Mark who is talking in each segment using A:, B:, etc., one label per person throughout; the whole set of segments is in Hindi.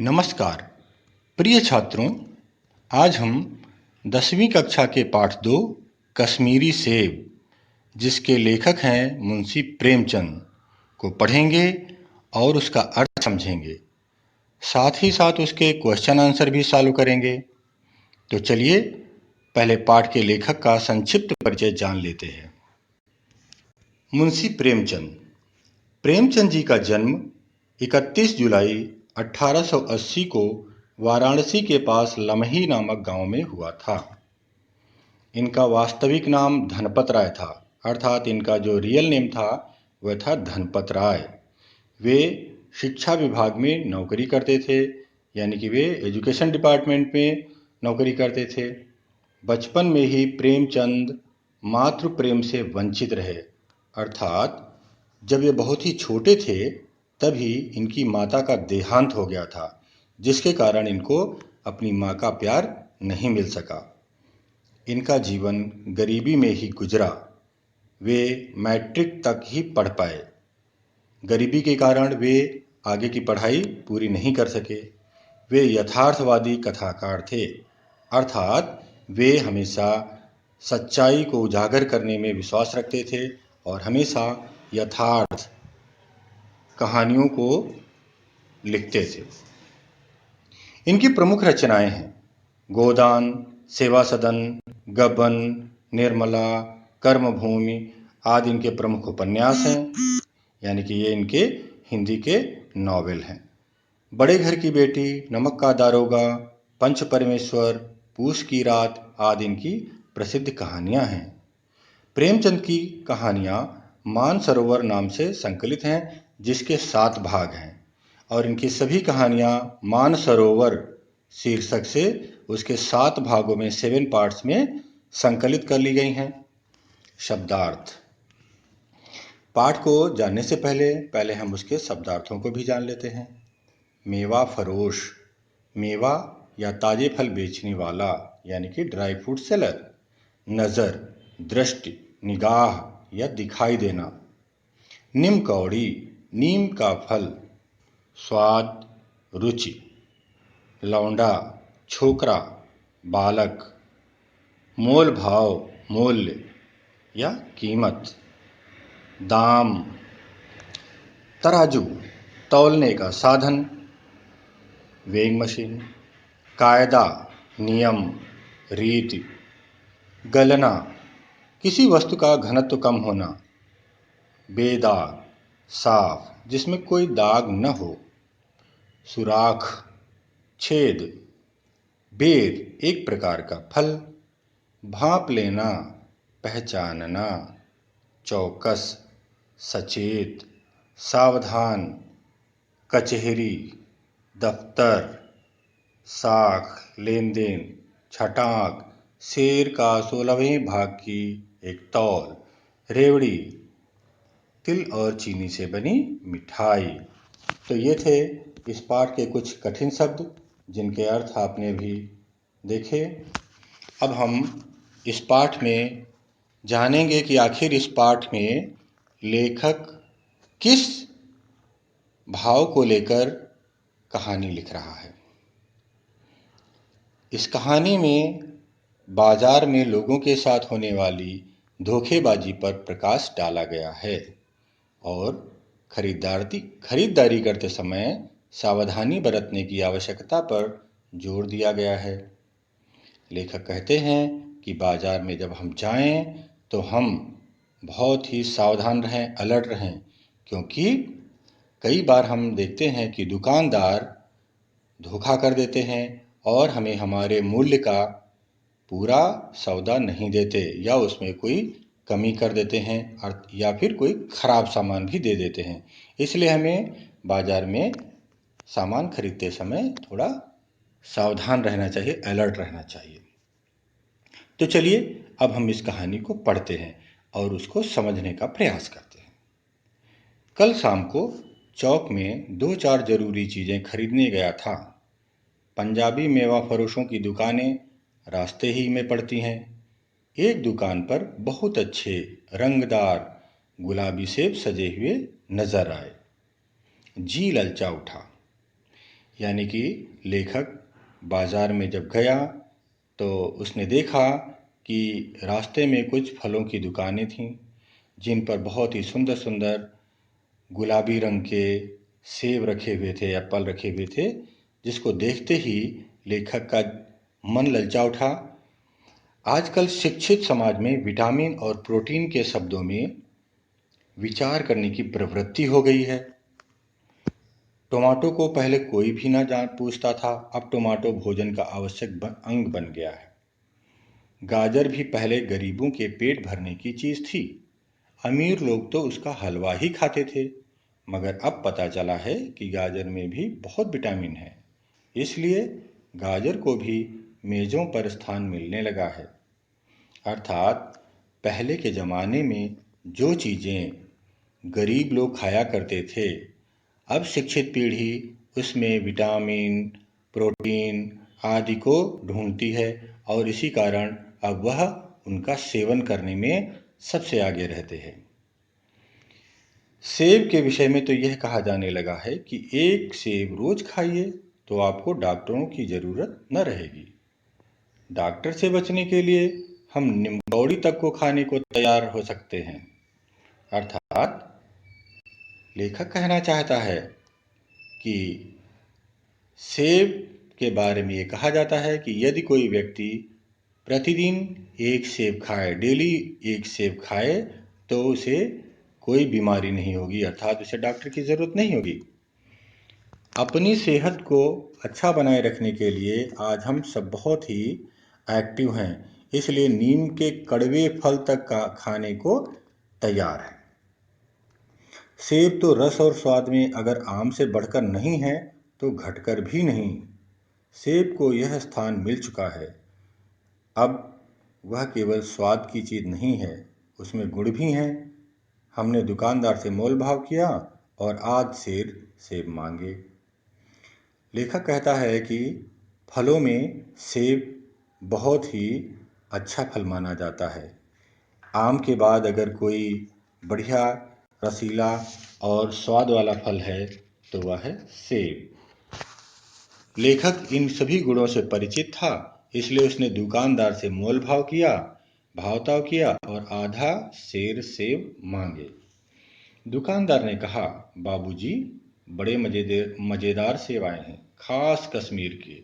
A: नमस्कार प्रिय छात्रों, आज हम 10वीं कक्षा के पाठ 2 कश्मीरी सेब, जिसके लेखक हैं मुंशी प्रेमचंद, को पढ़ेंगे और उसका अर्थ समझेंगे। साथ ही साथ उसके क्वेश्चन आंसर भी सॉल्व करेंगे। तो चलिए पहले पाठ के लेखक का संक्षिप्त परिचय जान लेते हैं। मुंशी प्रेमचंद। प्रेमचंद जी का जन्म 31 जुलाई 1880 को वाराणसी के पास लमही नामक गांव में हुआ था। इनका वास्तविक नाम धनपत राय था, अर्थात इनका जो रियल नेम था वह था धनपत राय। वे शिक्षा विभाग में नौकरी करते थे, यानी कि वे एजुकेशन डिपार्टमेंट में नौकरी करते थे। बचपन में ही प्रेमचंद मातृ प्रेम से वंचित रहे, अर्थात जब ये बहुत ही छोटे थे तभी इनकी माता का देहांत हो गया था, जिसके कारण इनको अपनी माँ का प्यार नहीं मिल सका। इनका जीवन गरीबी में ही गुजरा। वे मैट्रिक तक ही पढ़ पाए। गरीबी के कारण वे आगे की पढ़ाई पूरी नहीं कर सके। वे यथार्थवादी कथाकार थे, अर्थात वे हमेशा सच्चाई को उजागर करने में विश्वास रखते थे और हमेशा यथार्थ कहानियों को लिखते थे। इनकी प्रमुख रचनाएं हैं गोदान, सेवा सदन, गबन, निर्मला, कर्मभूमि आदि इनके प्रमुख उपन्यास हैं, यानी कि ये इनके हिंदी के नॉवेल हैं। बड़े घर की बेटी, नमक का दारोगा, पंच परमेश्वर, पूस की रात आदि इनकी प्रसिद्ध कहानियां हैं। प्रेमचंद की कहानियां मानसरोवर नाम से संकलित हैं, जिसके 7 भाग हैं और इनकी सभी कहानियां मानसरोवर शीर्षक से उसके 7 भागों में 7 पार्ट्स में संकलित कर ली गई हैं। शब्दार्थ। पाठ को जानने से पहले हम उसके शब्दार्थों को भी जान लेते हैं। मेवा फरोश, मेवा या ताजे फल बेचने वाला, यानी कि ड्राई फ्रूट सेलर। नज़र, दृष्टि, निगाह या दिखाई देना। नीम कौड़ी, नीम का फल। स्वाद, रुचि। लौंडा, छोकरा, बालक। मोल भाव, मूल्य या कीमत। दाम, तराजू, तौलने का साधन। Weighing machine. कायदा, नियम, रीति। गलना, किसी वस्तु का घनत्व कम होना। बेदाग, साफ, जिसमें कोई दाग न हो। सुराख, छेद। बेर, एक प्रकार का फल। भांप लेना, पहचानना। चौकस, सचेत, सावधान। कचहरी, दफ्तर। साख, लेन देन। छटाक, शेर का 16वें भाग की एक तौल। रेवड़ी, तिल और चीनी से बनी मिठाई। तो ये थे इस पाठ के कुछ कठिन शब्द, जिनके अर्थ आपने भी देखे। अब हम इस पाठ में जानेंगे कि आखिर इस पाठ में लेखक किस भाव को लेकर कहानी लिख रहा है। इस कहानी में बाजार में लोगों के साथ होने वाली धोखेबाजी पर प्रकाश डाला गया है और खरीदारी करते समय सावधानी बरतने की आवश्यकता पर जोर दिया गया है। लेखक कहते हैं कि बाजार में जब हम जाएं तो हम बहुत ही सावधान रहें, अलर्ट रहें, क्योंकि कई बार हम देखते हैं कि दुकानदार धोखा कर देते हैं और हमें हमारे मूल्य का पूरा सौदा नहीं देते या उसमें कोई कमी कर देते हैं या फिर कोई खराब सामान भी दे देते हैं। इसलिए हमें बाजार में सामान खरीदते समय थोड़ा सावधान रहना चाहिए, अलर्ट रहना चाहिए। तो चलिए अब हम इस कहानी को पढ़ते हैं और उसको समझने का प्रयास करते हैं। कल शाम को चौक में 2-4 जरूरी चीजें खरीदने गया था। पंजाबी मेवा फरोशों की दुकानें रास्ते ही में पड़ती हैं। एक दुकान पर बहुत अच्छे रंगदार गुलाबी सेब सजे हुए नजर आए। जी ललचा उठा। यानी कि लेखक बाजार में जब गया तो उसने देखा कि रास्ते में कुछ फलों की दुकानें थीं जिन पर बहुत ही सुंदर सुंदर गुलाबी रंग के सेब रखे हुए थे, एप्पल रखे हुए थे, जिसको देखते ही लेखक का मन ललचा उठा। आजकल शिक्षित समाज में विटामिन और प्रोटीन के शब्दों में विचार करने की प्रवृत्ति हो गई है। टमाटो को पहले कोई भी ना जान पूछता था, अब टमाटो भोजन का आवश्यक अंग बन गया है। गाजर भी पहले गरीबों के पेट भरने की चीज थी, अमीर लोग तो उसका हलवा ही खाते थे, मगर अब पता चला है कि गाजर में भी बहुत विटामिन है, इसलिए गाजर को भी मेज़ों पर स्थान मिलने लगा है। अर्थात पहले के ज़माने में जो चीज़ें गरीब लोग खाया करते थे, अब शिक्षित पीढ़ी उसमें विटामिन, प्रोटीन आदि को ढूंढती है और इसी कारण अब वह उनका सेवन करने में सबसे आगे रहते हैं। सेब के विषय में तो यह कहा जाने लगा है कि एक सेब रोज खाइए तो आपको डॉक्टरों की जरूरत न रहेगी। डॉक्टर से बचने के लिए हम निम्बौड़ी तक को खाने को तैयार हो सकते हैं। अर्थात लेखक कहना चाहता है कि सेब के बारे में ये कहा जाता है कि यदि कोई व्यक्ति प्रतिदिन एक सेब खाए, डेली एक सेब खाए, तो उसे कोई बीमारी नहीं होगी, अर्थात उसे डॉक्टर की ज़रूरत नहीं होगी। अपनी सेहत को अच्छा बनाए रखने के लिए आज हम सब बहुत ही एक्टिव हैं, इसलिए नीम के कड़वे फल तक का खाने को तैयार है। सेब तो रस और स्वाद में अगर आम से बढ़कर नहीं है तो घटकर भी नहीं। सेब को यह स्थान मिल चुका है। अब वह केवल स्वाद की चीज़ नहीं है, उसमें गुण भी हैं। हमने दुकानदार से मोल भाव किया और आज सेब मांगे। लेखक कहता है कि फलों में सेब बहुत ही अच्छा फल माना जाता है। आम के बाद अगर कोई बढ़िया रसीला और स्वाद वाला फल है तो वह है सेब। लेखक इन सभी गुणों से परिचित था, इसलिए उसने दुकानदार से मोल भाव किया, भावताव किया और आधा सेब मांगे। दुकानदार ने कहा, बाबूजी, बड़े मजेदार सेब आए हैं, खास कश्मीर के,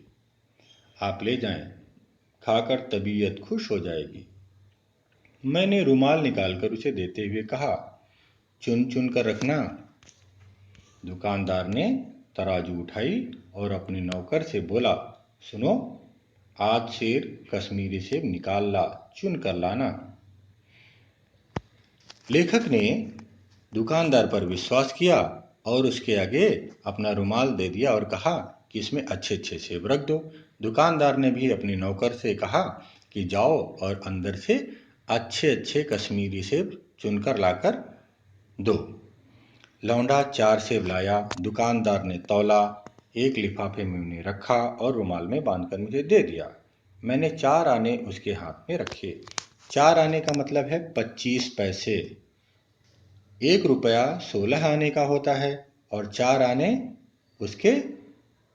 A: आप ले जाएं, खाकर तबीयत खुश हो जाएगी। मैंने रुमाल निकालकर उसे देते हुए कहा, चुन चुन कर रखना। दुकानदार ने तराजू उठाई और अपने नौकर से बोला, सुनो, आज कश्मीरी सेब निकाल ला, चुन कर लाना। लेखक ने दुकानदार पर विश्वास किया और उसके आगे अपना रुमाल दे दिया और कहा कि इसमें अच्छे अच्छे सेब रख दो। दुकानदार ने भी अपने नौकर से कहा कि जाओ और अंदर से अच्छे अच्छे कश्मीरी सेब चुनकर लाकर दो। लौंडा 4 सेब लाया। दुकानदार ने तौला, एक लिफाफे में उन्हें रखा और रुमाल में बांधकर मुझे दे दिया। मैंने 4 आने उसके हाथ में रखे। 4 आने का मतलब है 25 पैसे। 1 रुपया 16 आने का होता है और 4 आने उसके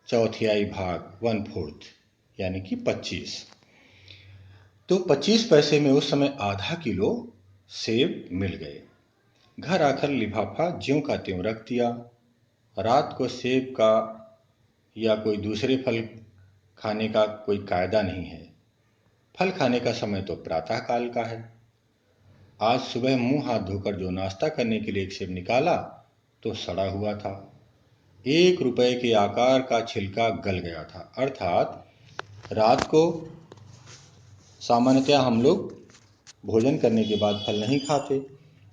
A: चौथाई भाग, 1/4, यानी कि 25। तो 25 पैसे में उस समय आधा किलो सेब मिल गए। घर आकर लिफाफा ज्यों का त्यों रख दिया। रात को सेब का या कोई दूसरे फल खाने का कोई कायदा नहीं है। फल खाने का समय तो प्रातः काल का है। आज सुबह मुंह हाथ धोकर जो नाश्ता करने के लिए एक सेब निकाला तो सड़ा हुआ था। 1 रुपए के आकार का छिलका गल गया था। अर्थात रात को सामान्यतः हम लोग भोजन करने के बाद फल नहीं खाते,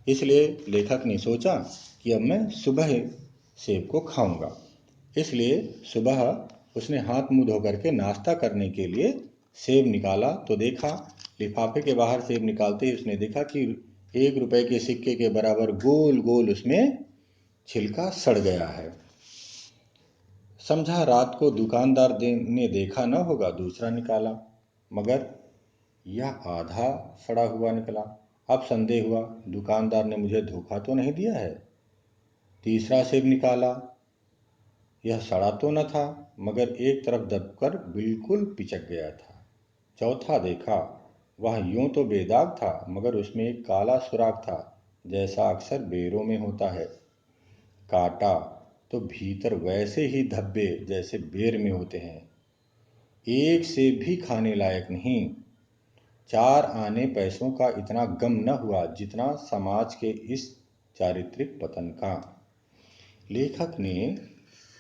A: इसलिए लेखक ने सोचा कि अब मैं सुबह सेब को खाऊंगा। इसलिए सुबह उसने हाथ मुंह धो करके नाश्ता करने के लिए सेब निकाला तो देखा, लिफाफे के बाहर सेब निकालते ही उसने देखा कि 1 रुपए के सिक्के के बराबर गोल गोल उसमें छिलका सड़ गया है। समझा रात को दुकानदार ने देखा न होगा, दूसरा निकाला, मगर यह आधा सड़ा हुआ निकला। अब संदेह हुआ, दुकानदार ने मुझे धोखा तो नहीं दिया है। तीसरा सेब निकाला, यह सड़ा तो न था, मगर एक तरफ दबकर बिल्कुल पिचक गया था। चौथा देखा, वह यूं तो बेदाग था, मगर उसमें एक काला सुराख था, जैसा अक्सर बेरों में होता है। काटा तो भीतर वैसे ही धब्बे जैसे बेर में होते हैं। एक सेब भी खाने लायक नहीं। 4 आने पैसों का इतना गम न हुआ जितना समाज के इस चारित्रिक पतन का। लेखक ने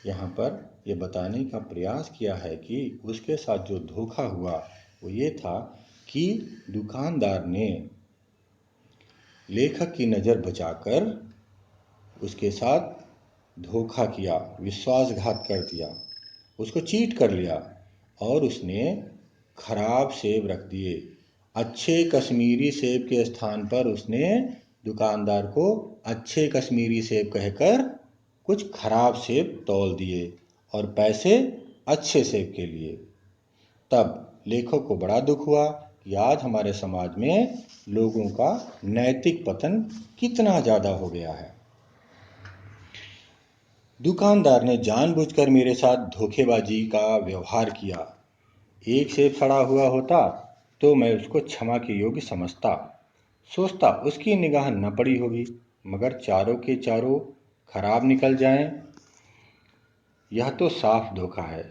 A: यहाँ पर यह बताने का प्रयास किया है कि उसके साथ जो धोखा हुआ वो ये था कि दुकानदार ने लेखक की नज़र बचाकर उसके साथ धोखा किया, विश्वासघात कर दिया, उसको चीट कर लिया और उसने खराब सेब रख दिए। अच्छे कश्मीरी सेब के स्थान पर उसने दुकानदार को अच्छे कश्मीरी सेब कहकर कुछ खराब सेब तौल दिए और पैसे अच्छे सेब के लिए। तब लेखक को बड़ा दुख हुआ कि आज हमारे समाज में लोगों का नैतिक पतन कितना ज़्यादा हो गया है। दुकानदार ने जानबूझकर मेरे साथ धोखेबाजी का व्यवहार किया। एक सेब सड़ा हुआ होता तो मैं उसको क्षमा के योग्य समझता, सोचता उसकी निगाह न पड़ी होगी, मगर चारों के चारों खराब निकल जाएं, यह तो साफ धोखा है।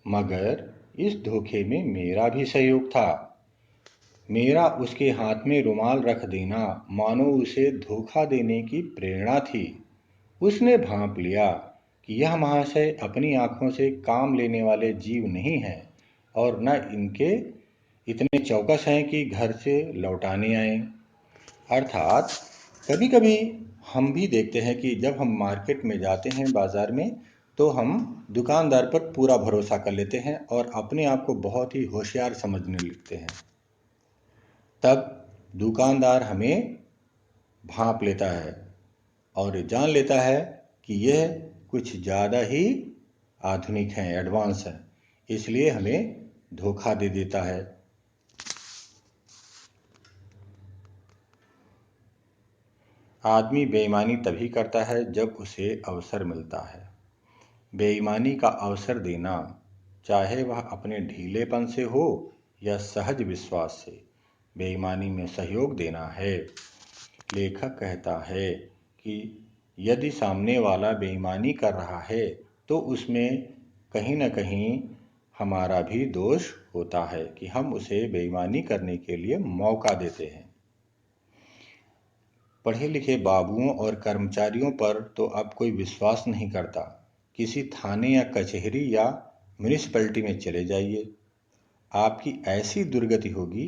A: मगर इस धोखे में मेरा भी सहयोग था। मेरा उसके हाथ में रुमाल रख देना मानो उसे धोखा देने की प्रेरणा थी। उसने भांप लिया कि यह महाशय अपनी आंखों से काम लेने वाले जीव नहीं हैं और न इनके इतने चौकस हैं कि घर से लौटाने आएं। अर्थात कभी कभी हम भी देखते हैं कि जब हम मार्केट में जाते हैं, बाज़ार में, तो हम दुकानदार पर पूरा भरोसा कर लेते हैं और अपने आप को बहुत ही होशियार समझने लगते हैं। तब दुकानदार हमें भांप लेता है और जान लेता है कि यह कुछ ज़्यादा ही आधुनिक हैं, एडवांस हैं, इसलिए हमें धोखा दे देता है। आदमी बेईमानी तभी करता है जब उसे अवसर मिलता है। बेईमानी का अवसर देना, चाहे वह अपने ढीलेपन से हो या सहज विश्वास से, बेईमानी में सहयोग देना है। लेखक कहता है कि यदि सामने वाला बेईमानी कर रहा है तो उसमें कहीं न कहीं हमारा भी दोष होता है कि हम उसे बेईमानी करने के लिए मौका देते हैं। पढ़े लिखे बाबुओं और कर्मचारियों पर तो अब कोई विश्वास नहीं करता। किसी थाने या कचहरी या म्यूनिसिपैलिटी में चले जाइए, आपकी ऐसी दुर्गति होगी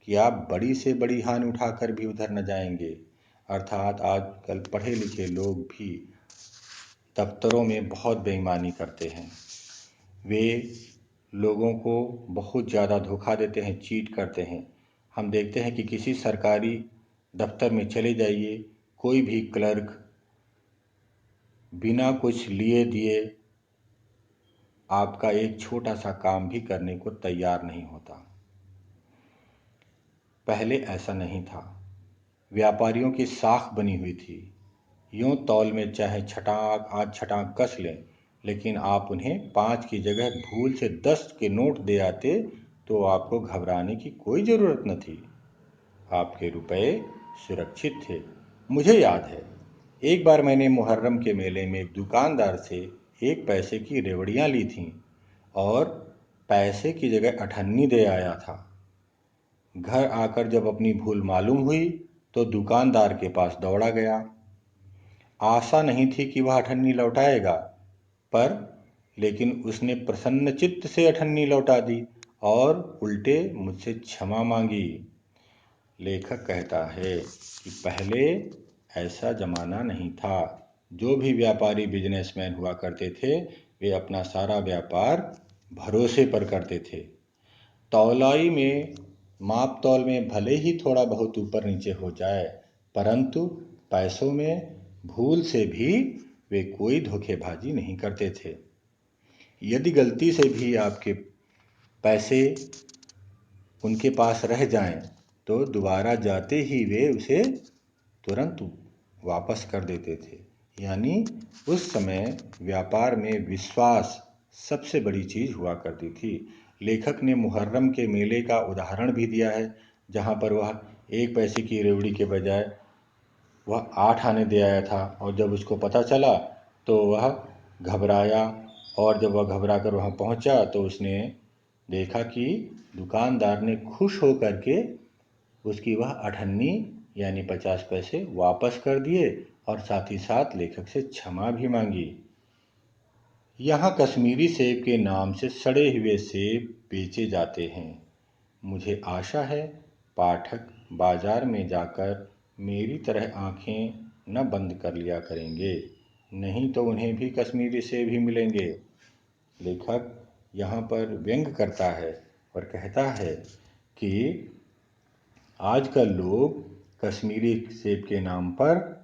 A: कि आप बड़ी से बड़ी हानि उठाकर भी उधर न जाएंगे। अर्थात आजकल पढ़े लिखे लोग भी दफ्तरों में बहुत बेईमानी करते हैं। वे लोगों को बहुत ज़्यादा धोखा देते हैं, चीट करते हैं। हम देखते हैं कि किसी सरकारी दफ्तर में चले जाइए, कोई भी क्लर्क बिना कुछ लिए दिए आपका एक छोटा सा काम भी करने को तैयार नहीं होता। पहले ऐसा नहीं था। व्यापारियों की साख बनी हुई थी। यूं तौल में चाहे छटाक आज छटाक कस लें, लेकिन आप उन्हें 5 की जगह भूल से 10 के नोट दे आते तो आपको घबराने की कोई ज़रूरत न थी। आपके रुपए सुरक्षित थे। मुझे याद है, एक बार मैंने मुहर्रम के मेले में एक दुकानदार से 1 पैसे की रेवड़ियाँ ली थीं और पैसे की जगह अठन्नी दे आया था। घर आकर जब अपनी भूल मालूम हुई तो दुकानदार के पास दौड़ा गया। आशा नहीं थी कि वह अठन्नी लौटाएगा, पर लेकिन उसने प्रसन्न चित्त से अठन्नी लौटा दी और उल्टे मुझसे क्षमा मांगी। लेखक कहता है कि पहले ऐसा ज़माना नहीं था। जो भी व्यापारी बिजनेसमैन हुआ करते थे, वे अपना सारा व्यापार भरोसे पर करते थे। तौलाई में, माप तौल में भले ही थोड़ा बहुत ऊपर नीचे हो जाए, परंतु पैसों में भूल से भी वे कोई धोखेबाजी नहीं करते थे। यदि गलती से भी आपके पैसे उनके पास रह जाएं, तो दोबारा जाते ही वे उसे तुरंत वापस कर देते थे। यानी उस समय व्यापार में विश्वास सबसे बड़ी चीज़ हुआ करती थी। लेखक ने मुहर्रम के मेले का उदाहरण भी दिया है, जहाँ पर वह 1 पैसे की रेवड़ी के बजाय वह 8 आने दे आया था, और जब उसको पता चला तो वह घबराया, और जब वह घबरा कर वहाँ पहुँचा तो उसने देखा कि दुकानदार ने खुश होकर के उसकी वह 98 यानी 50 पैसे वापस कर दिए, और साथ ही साथ लेखक से क्षमा भी मांगी। यहाँ कश्मीरी सेब के नाम से सड़े हुए सेब बेचे जाते हैं। मुझे आशा है पाठक बाजार में जाकर मेरी तरह आंखें न बंद कर लिया करेंगे, नहीं तो उन्हें भी कश्मीरी सेब ही मिलेंगे। लेखक यहाँ पर व्यंग करता है और कहता है कि आजकल लोग कश्मीरी सेब के नाम पर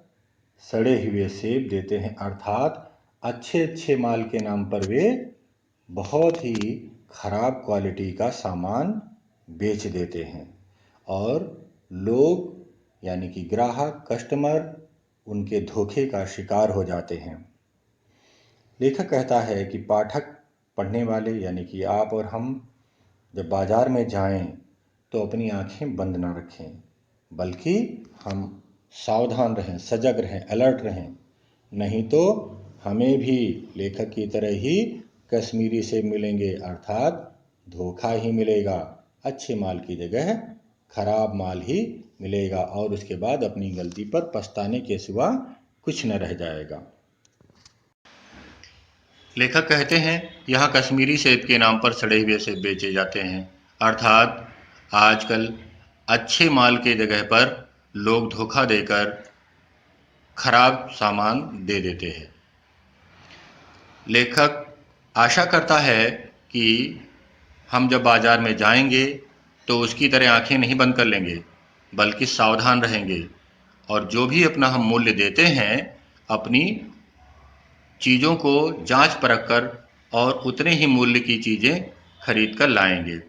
A: सड़े हुए सेब देते हैं, अर्थात अच्छे माल के नाम पर वे बहुत ही खराब क्वालिटी का सामान बेच देते हैं, और लोग यानी कि ग्राहक कस्टमर उनके धोखे का शिकार हो जाते हैं। लेखक कहता है कि पाठक पढ़ने वाले यानी कि आप और हम जब बाजार में जाएं तो अपनी आंखें बंद ना रखें, बल्कि हम सावधान रहें, सजग रहें, अलर्ट रहें, नहीं तो हमें भी लेखक की तरह ही कश्मीरी सेब मिलेंगे, अर्थात धोखा ही मिलेगा। अच्छे माल की जगह खराब माल ही मिलेगा, और उसके बाद अपनी गलती पर पछताने के सिवा कुछ न रह जाएगा। लेखक कहते हैं यहाँ कश्मीरी सेब के नाम पर सड़े हुए सेब बेचे जाते हैं, अर्थात आजकल अच्छे माल के जगह पर लोग धोखा देकर खराब सामान दे देते हैं। लेखक आशा करता है कि हम जब बाजार में जाएंगे तो उसकी तरह आंखें नहीं बंद कर लेंगे, बल्कि सावधान रहेंगे, और जो भी अपना हम मूल्य देते हैं अपनी चीज़ों को जांच परख कर और उतने ही मूल्य की चीज़ें खरीद कर लाएंगे,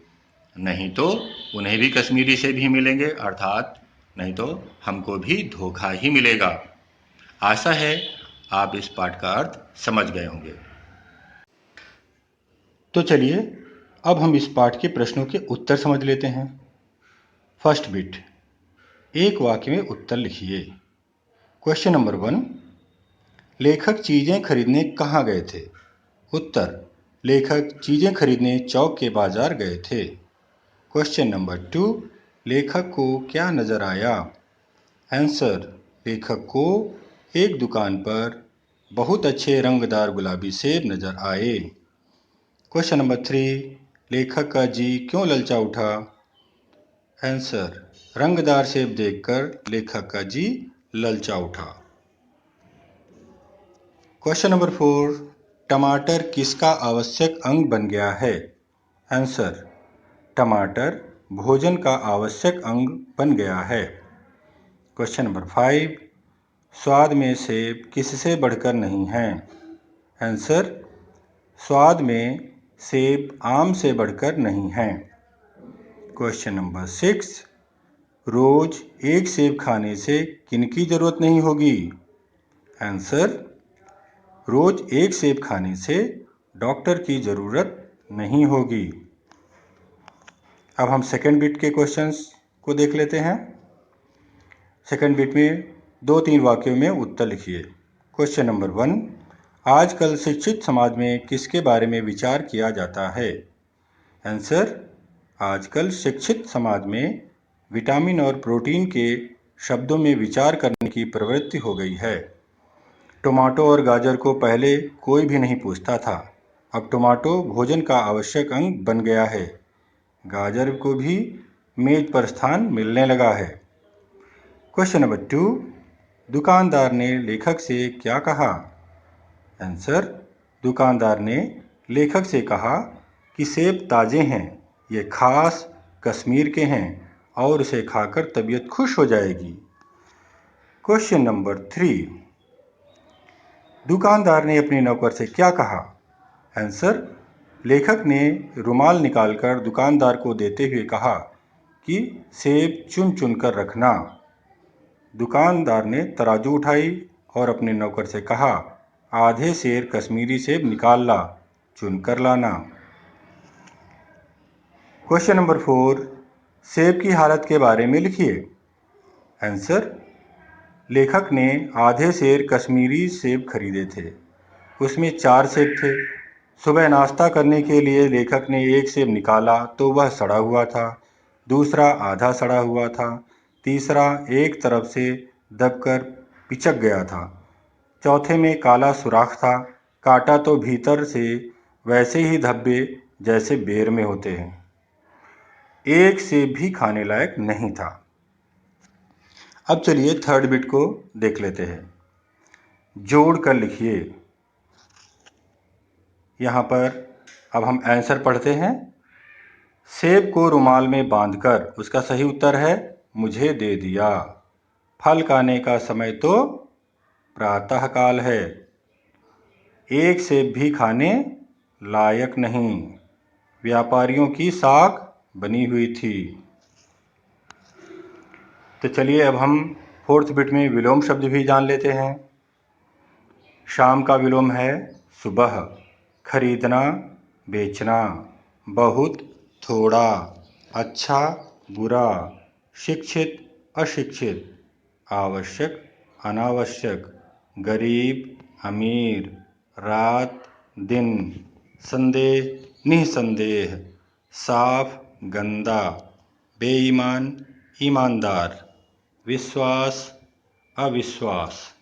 A: नहीं तो उन्हें भी कश्मीरी सेब ही मिलेंगे, अर्थात नहीं तो हमको भी धोखा ही मिलेगा। आशा है आप इस पाठ का अर्थ समझ गए होंगे। तो चलिए अब हम इस पाठ के प्रश्नों के उत्तर समझ लेते हैं। फर्स्ट बिट, एक वाक्य में उत्तर लिखिए। क्वेश्चन नंबर 1, लेखक चीज़ें खरीदने कहाँ गए थे? उत्तर, लेखक चीज़ें खरीदने चौक के बाजार गए थे। क्वेश्चन नंबर 2, लेखक को क्या नज़र आया? आंसर, लेखक को एक दुकान पर बहुत अच्छे रंगदार गुलाबी सेब नज़र आए। क्वेश्चन नंबर 3, लेखक का जी क्यों ललचा उठा? आंसर, रंगदार सेब देखकर लेखक का जी ललचा उठा। क्वेश्चन नंबर 4, टमाटर किसका आवश्यक अंग बन गया है? आंसर, टमाटर भोजन का आवश्यक अंग बन गया है। क्वेश्चन नंबर 5, स्वाद में सेब किससे बढ़कर नहीं है? आंसर, स्वाद में सेब आम से बढ़कर नहीं है। क्वेश्चन नंबर 6, रोज एक सेब खाने से किनकी ज़रूरत नहीं होगी? आंसर, रोज एक सेब खाने से डॉक्टर की ज़रूरत नहीं होगी। अब हम सेकंड बिट के क्वेश्चंस को देख लेते हैं। सेकंड बिट में 2-3 वाक्यों में उत्तर लिखिए। क्वेश्चन नंबर 1, आजकल शिक्षित समाज में किसके बारे में विचार किया जाता है? आंसर, आजकल शिक्षित समाज में विटामिन और प्रोटीन के शब्दों में विचार करने की प्रवृत्ति हो गई है। टमाटो और गाजर को पहले कोई भी नहीं पूछता था, अब टमाटो भोजन का आवश्यक अंग बन गया है। गाजर को भी मेज पर स्थान मिलने लगा है। क्वेश्चन नंबर 2, दुकानदार ने लेखक से क्या कहा? आंसर, दुकानदार ने लेखक से कहा कि सेब ताज़े हैं, ये खास कश्मीर के हैं और उसे खाकर तबीयत खुश हो जाएगी। क्वेश्चन नंबर 3, दुकानदार ने अपने नौकर से क्या कहा? आंसर, लेखक ने रुमाल निकालकर दुकानदार को देते हुए कहा कि सेब चुन चुन कर रखना। दुकानदार ने तराजू उठाई और अपने नौकर से कहा, आधे सेर कश्मीरी सेब निकाल ला, चुन कर लाना। क्वेश्चन नंबर 4, सेब की हालत के बारे में लिखिए। आंसर, लेखक ने आधे सेर कश्मीरी सेब खरीदे थे। उसमें 4 सेब थे। सुबह नाश्ता करने के लिए लेखक ने एक सेब निकाला तो वह सड़ा हुआ था, दूसरा आधा सड़ा हुआ था, तीसरा एक तरफ से दबकर पिचक गया था, चौथे में काला सुराख था, काटा तो भीतर से वैसे ही धब्बे जैसे बेर में होते हैं। एक सेब भी खाने लायक नहीं था। अब चलिए थर्ड बिट को देख लेते हैं। जोड़ कर लिखिए। यहाँ पर अब हम आंसर पढ़ते हैं। सेब को रुमाल में बांधकर, उसका सही उत्तर है मुझे दे दिया। फल खाने का समय तो प्रातःकाल है। एक सेब भी खाने लायक नहीं। व्यापारियों की साख बनी हुई थी। तो चलिए अब हम फोर्थ बिट में विलोम शब्द भी जान लेते हैं। शाम का विलोम है सुबह। खरीदना, बेचना। बहुत, थोड़ा। अच्छा, बुरा। शिक्षित, अशिक्षित। आवश्यक, अनावश्यक। गरीब, अमीर। रात, दिन। संदेह, निसंदेह। साफ, गंदा। बेईमान, ईमानदार। विश्वास, अविश्वास।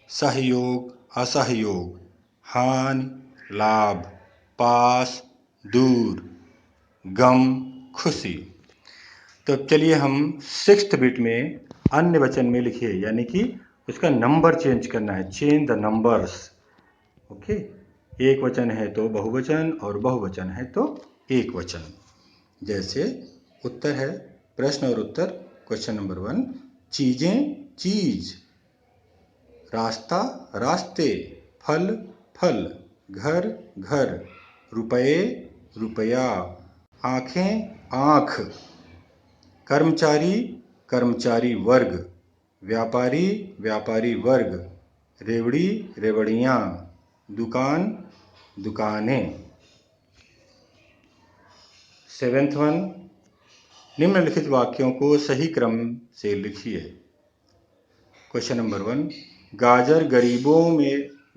A: सहयोग, असहयोग। हानि, लाभ। पास, दूर। गम, खुशी। तो अब चलिए हम सिक्स्थ बिट में अन्य वचन में लिखिए, यानी कि उसका नंबर चेंज करना है। Change the numbers. ओके, एक वचन है तो बहुवचन और बहुवचन है तो एक वचन। जैसे उत्तर है प्रश्न और उत्तर। क्वेश्चन नंबर 1, चीजें, चीज। रास्ता, रास्ते। फल, फल। घर, घर। रुपए, रुपया। आंखें, आँख। कर्मचारी, कर्मचारी वर्ग। व्यापारी, व्यापारी वर्ग। रेवड़ी, रेवड़ियाँ। दुकान, दुकानें। 7th वन, निम्नलिखित वाक्यों को सही क्रम से लिखिए। क्वेश्चन नंबर 1, गाजर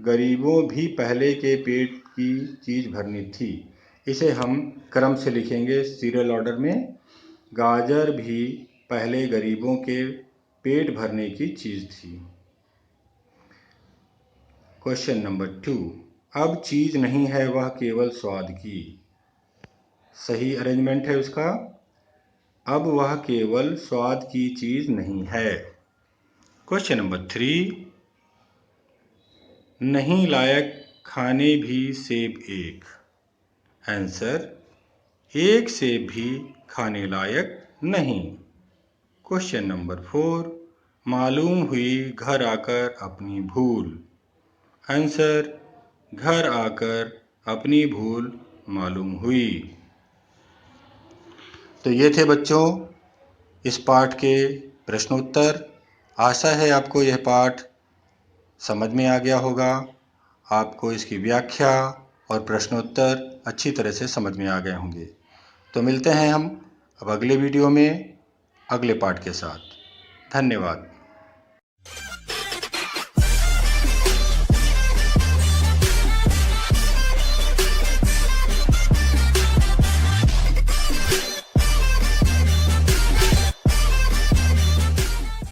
A: गरीबों भी पहले के पेट की चीज़ भरनी थी। इसे हम क्रम से लिखेंगे, सीरियल ऑर्डर में। गाजर भी पहले गरीबों के पेट भरने की चीज़ थी। क्वेश्चन नंबर 2, अब चीज़ नहीं है वह केवल स्वाद की। सही अरेंजमेंट है उसका। अब वह केवल स्वाद की चीज़ नहीं है। क्वेश्चन नंबर 3, नहीं लायक खाने भी सेब एक। आंसर, एक सेब भी खाने लायक नहीं। क्वेश्चन नंबर 4, मालूम हुई घर आकर अपनी भूल। आंसर, घर आकर अपनी भूल मालूम हुई। तो ये थे बच्चों इस पाठ के प्रश्नोत्तर। आशा है आपको यह पाठ समझ में आ गया होगा। आपको इसकी व्याख्या और प्रश्नोत्तर अच्छी तरह से समझ में आ गए होंगे। तो मिलते हैं हम अब अगले वीडियो में अगले पाठ के साथ। धन्यवाद।